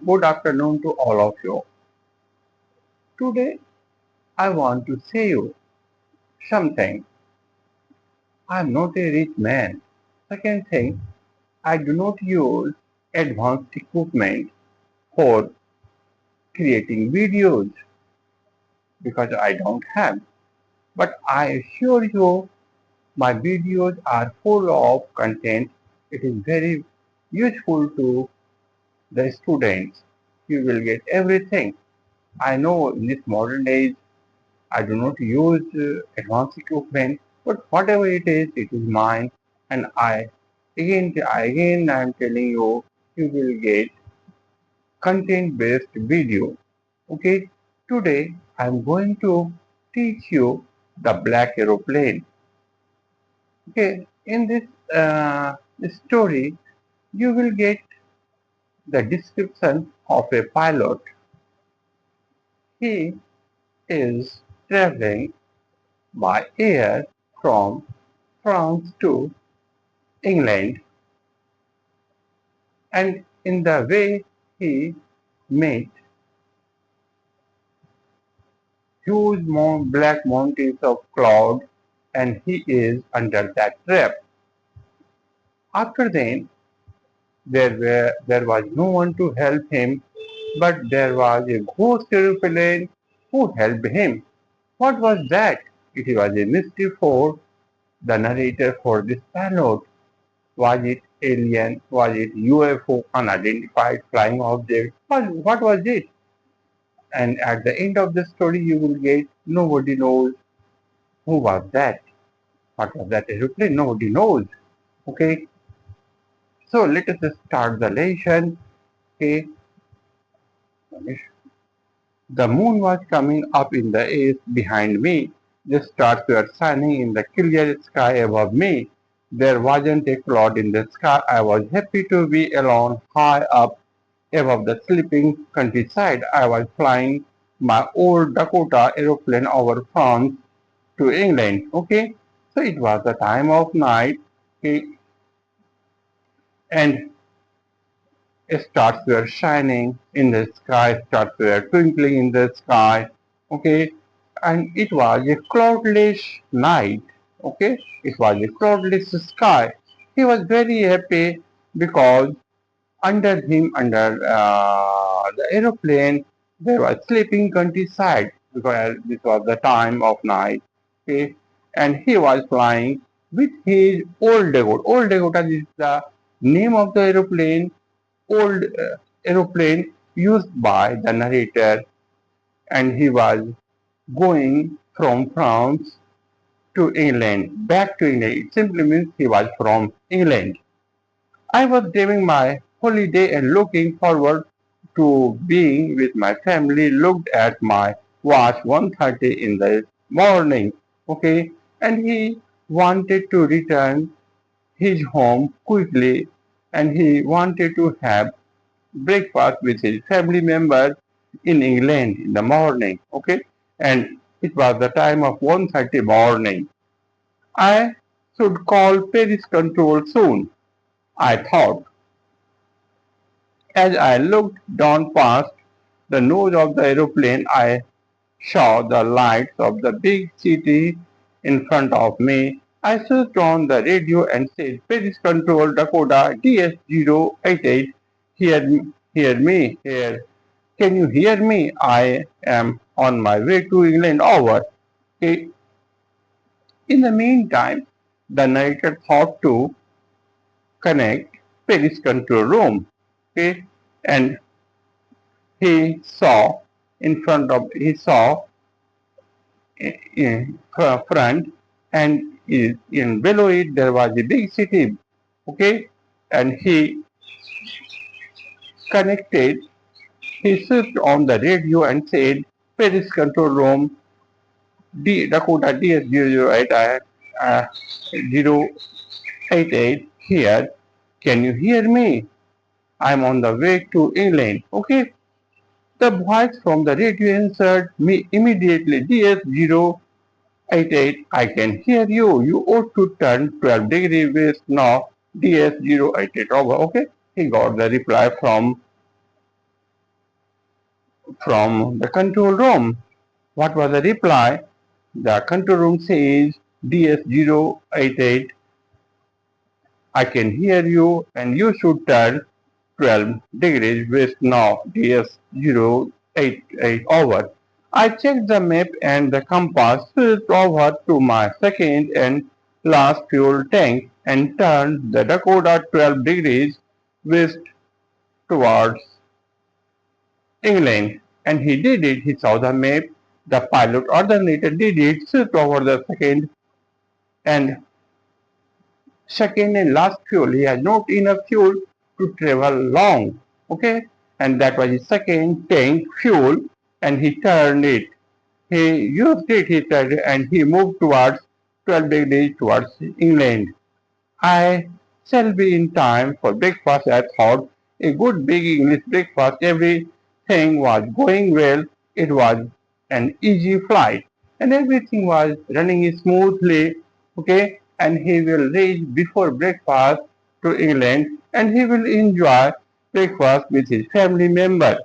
Good afternoon to all of you. Today I want to say you something. I'm not a rich man. Second thing, I do not use advanced equipment for creating videos because I don't have. But I assure you my videos are full of content. It is very useful to the students. You will get everything. I know in this modern days I do not use advanced equipment, but whatever it is mine, and I am telling you, you will get content-based video. Okay, today I am going to teach you the black aeroplane. Okay, in this story, you will get the description of a pilot. He is traveling by air from France to England, and in the way he met huge black mountains of cloud, and he is under that trap. After then, there was no one to help him, but there was a ghost aeroplane who helped him. What was that? It was a mystery for the narrator for this pilot. Was it alien? Was it UFO, unidentified flying object? What was it? And at the end of the story, you will get nobody knows who was that. What was that aeroplane? Nobody knows. Okay, so let us start the lesson. Okay, the moon was coming up in the east behind me. The stars were shining in the clear sky above me. There wasn't a cloud in the sky. I was happy to be alone high up above the sleeping countryside. I was flying my old Dakota aeroplane over France to England. Okay, so it was the time of night. Okay, and stars were shining in the sky, stars were twinkling in the sky, okay, and it was a cloudless night, okay, it was a cloudless sky. He was very happy because under him, under the aeroplane, there was sleeping countryside because this was the time of night, okay, and he was flying with his old Dakota. Old Dakota is the name of the aeroplane, old aeroplane used by the narrator, and he was going from France to England, back to England. It simply means he was from England. I was dreaming my holiday and looking forward to being with my family. Looked at my watch 1:30 in the morning. Okay, and he wanted to return his home quickly, and he wanted to have breakfast with his family members in England in the morning. Okay, and it was the time of 1:30 morning. I should call Paris control soon, I thought. As I looked down past the nose of the aeroplane, I saw the lights of the big city in front of me. I switched on the radio and said, Paris Control Dakota DS088, hear me, here. Can you hear me? I am on my way to England. Over. Okay. In the meantime, the narrator thought to connect Paris control room. Okay. And he saw he saw in front, and in below it there was a big city. Okay. And he connected, he switched on the radio and said, Paris control room Dakota DS008 088 here. Can you hear me? I'm on the way to England. Okay. The voice from the radio answered me immediately. DS088, I can hear you. You ought to turn 12 degrees west now. DS088 over. Okay. He got the reply from from the control room. What was the reply? The control room says DS088, I can hear you and you should turn 12 degrees west now, DS088 over. I checked the map and the compass, switched over to my second and last fuel tank and turned the Dakota 12 degrees west towards England. And he did it. He saw the map. The pilot alternator did it, switched over the and second and last fuel. He has not enough fuel to travel long. Okay, and that was his second tank fuel, and he turned it. He used it. He turned it, and he moved towards 12 degrees towards England. I shall be in time for breakfast. I thought a good big English breakfast. Everything was going well. It was an easy flight and everything was running smoothly. Okay, and he will reach before breakfast to England and he will enjoy breakfast with his family members.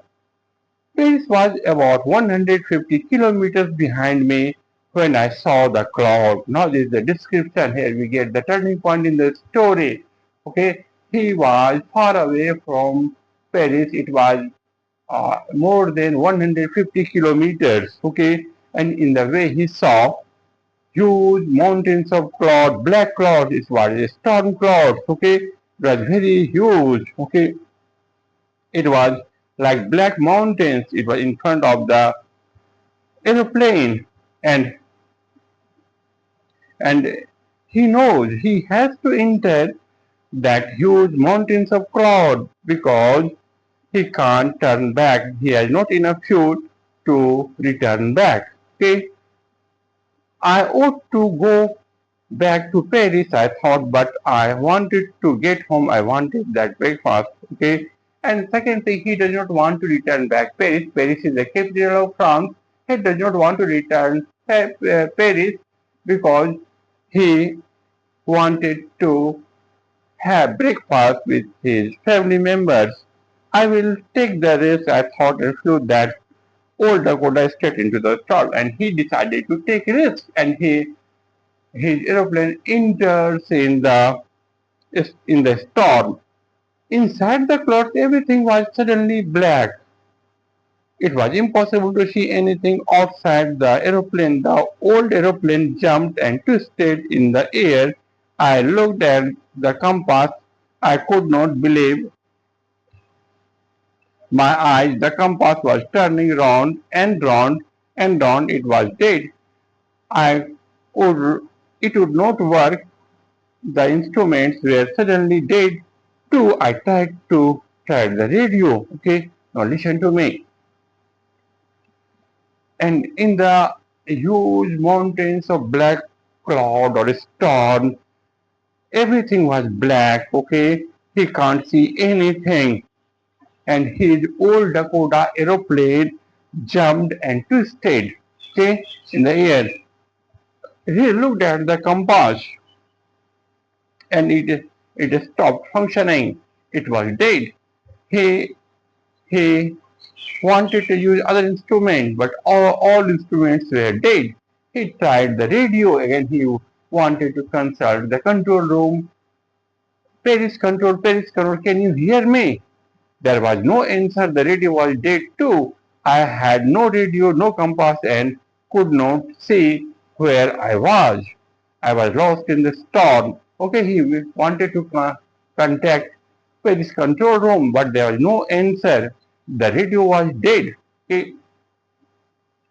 Paris was about 150 kilometers behind me when I saw the cloud. Now this is the description. Here we get the turning point in the story. Okay, he was far away from Paris. It was more than 150 kilometers. Okay, and in the way he saw huge mountains of cloud, black cloud. It was a storm cloud. Okay, it was very huge. Okay, it was like black mountains. It was in front of the aeroplane, and he knows he has to enter that huge mountains of cloud because he can't turn back. He has not enough fuel to return back. Okay, I ought to go back to Paris, I thought, but I wanted to get home. I wanted that breakfast. Okay. And second thing, he does not want to return back Paris. Paris is the capital of France. He does not want to return Paris because he wanted to have breakfast with his family members. I will take the risk, I thought, and flew that old Dakota straight into the storm. And he decided to take risk, and his aeroplane enters in the storm. Inside the clouds, everything was suddenly black. It was impossible to see anything outside the aeroplane. The old aeroplane jumped and twisted in the air. I looked at the compass. I could not believe my eyes. The compass was turning round and round and round. It was dead. I would, it would not work. The instruments were suddenly dead too. I tried to try the radio. Okay, now listen to me. And in the huge mountains of black cloud or storm, everything was black. Okay, he can't see anything. And his old Dakota aeroplane jumped and twisted. Okay, in the air. He looked at the compass and it stopped functioning. It was dead. He he wanted to use other instruments, but all instruments were dead. He tried the radio again. He wanted to consult the control room. Paris control, can you hear me? There was no answer. The radio was dead too. I had no radio, no compass, and could not see where I was. I was lost in the storm. Okay, he wanted to contact Paris control room, but there was no answer. The radio was dead. Okay,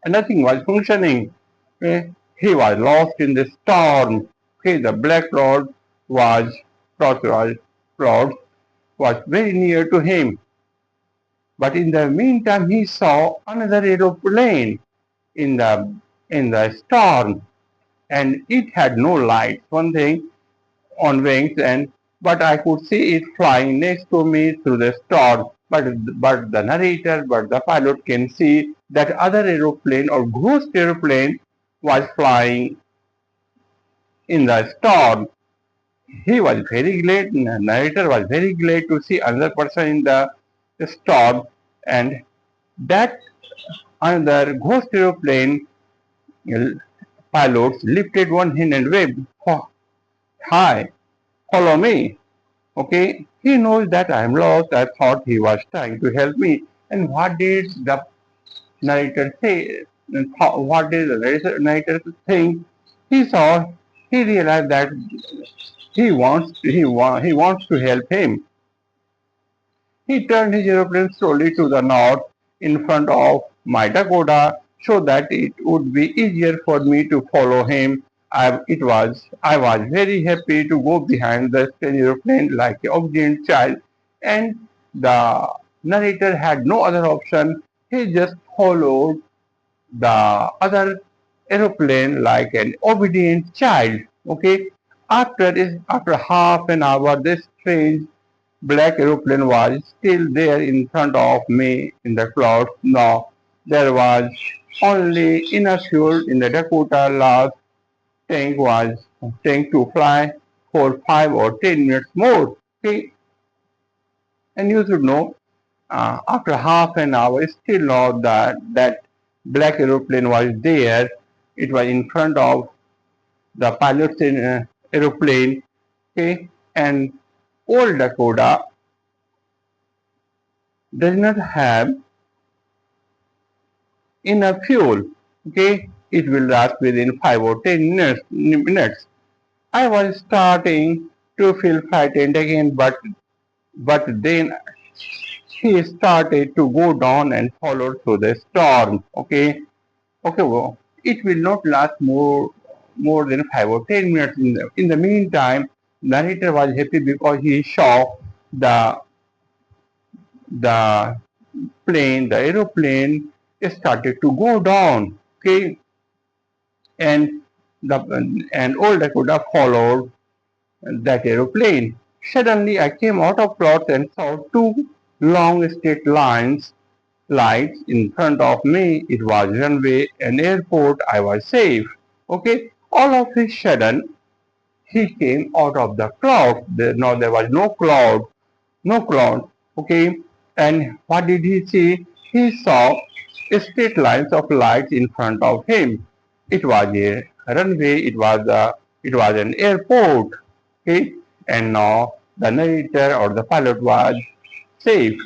nothing was functioning. Okay, he was lost in the storm. Okay, the black cloud was cloud was very near to him. But in the meantime, he saw another aeroplane in the storm, and it had no lights. One thing on wings, and but I could see it flying next to me through the storm. But the narrator, but the pilot can see that other aeroplane or ghost aeroplane was flying in the storm. He was very glad. The narrator was very glad to see another person in the storm, and That another ghost aeroplane pilots lifted one hand and waved, "Hi, follow me." Okay, he knows that I am lost. I thought he was trying to help me. And what did the narrator say? What did the narrator think? He saw, he realized that he wants to help him. He turned his aeroplane slowly to the north in front of my Dakota so that it would be easier for me to follow him. I was very happy to go behind the strange aeroplane like an obedient child, and the narrator had no other option. He just followed the other aeroplane like an obedient child. Okay. After half an hour, this strange black aeroplane was still there in front of me in the clouds. Now there was only enough fuel in the Dakota. Last tank to fly for 5 or 10 minutes more. Okay, and you should know after half an hour, still not that black aeroplane was there. It was in front of the pilot's aeroplane. Okay, and old Dakota does not have enough fuel. Okay, it will last within 5 or 10 minutes. I was starting to feel frightened again, but then he started to go down and follow through the storm. Okay, okay, well, it will not last more than 5 or 10 minutes. In the meantime, narrator was happy because he saw the the the aeroplane started to go down. Okay, and the old Dakota followed that aeroplane. Suddenly, I came out of clouds and saw two long straight lines lights in front of me. It was runway, an airport. I was safe. Okay. All of a sudden, he came out of the cloud. There was no cloud. Okay. And what did he see? He saw straight lines of lights in front of him. It was a runway. It was an airport. Okay. And now the narrator or the pilot was safe.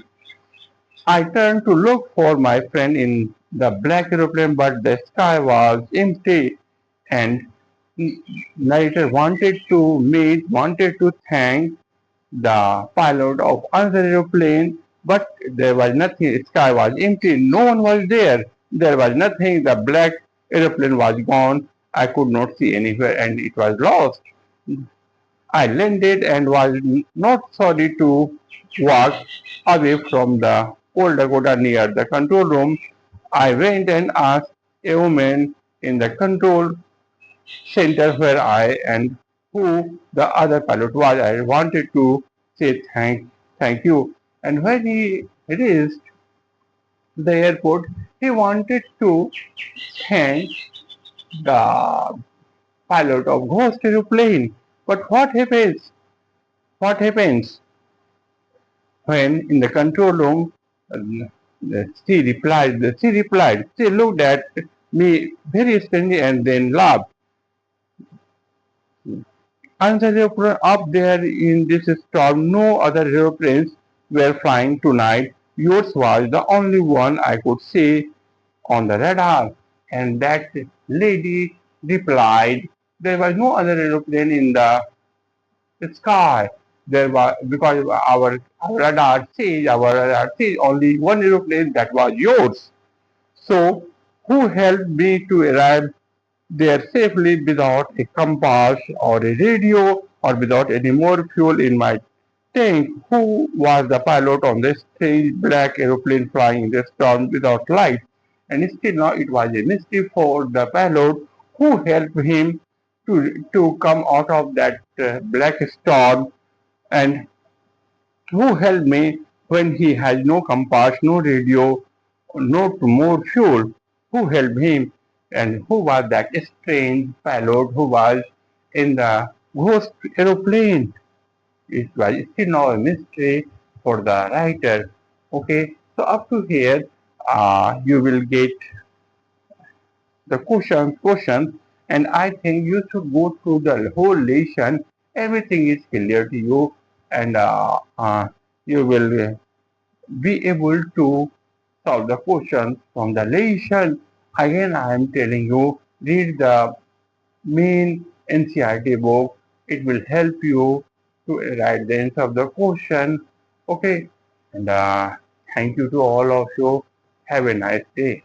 I turned to look for my friend in the black aeroplane, but the sky was empty. And narrator wanted to thank the pilot of another aeroplane, but there was nothing. Sky was empty. No one was there. There was nothing. The black aeroplane was gone. I could not see anywhere, and it was lost. I landed and was not sorry to walk away from the old Dakota near the control room. I went and asked a woman in the control center where I and who the other pilot was. I wanted to say thank you. And when he reached the airport, he wanted to thank the pilot of Ghost aeroplane. But what happens? What happens? When in the control room, she looked at me very strangely and then laughed. Another aeroplane up there in this storm, no other aeroplanes were flying tonight. Yours was the only one I could see on the radar. And that lady replied, there was no other aeroplane in the sky. There was because our radar says only one aeroplane that was yours. So who helped me to arrive there safely without a compass or a radio or without any more fuel in my tank? Who was the pilot on this strange black aeroplane flying in the storm without light? And still now it was a mystery for the pilot who helped him to come out of that black storm, and who helped me when he has no compass, no radio, no more fuel. Who helped him? And who was that strange pilot who was in the ghost aeroplane? It was still now a mystery for the writer. Okay, so up to here, You will get the questions, and I think you should go through the whole lesson. Everything is clear to you, and you will be able to solve the questions from the lesson. Again, I am telling you, read the main NCRT book. It will help you to write the answer of the question. Okay, and thank you to all of you. Have a nice day.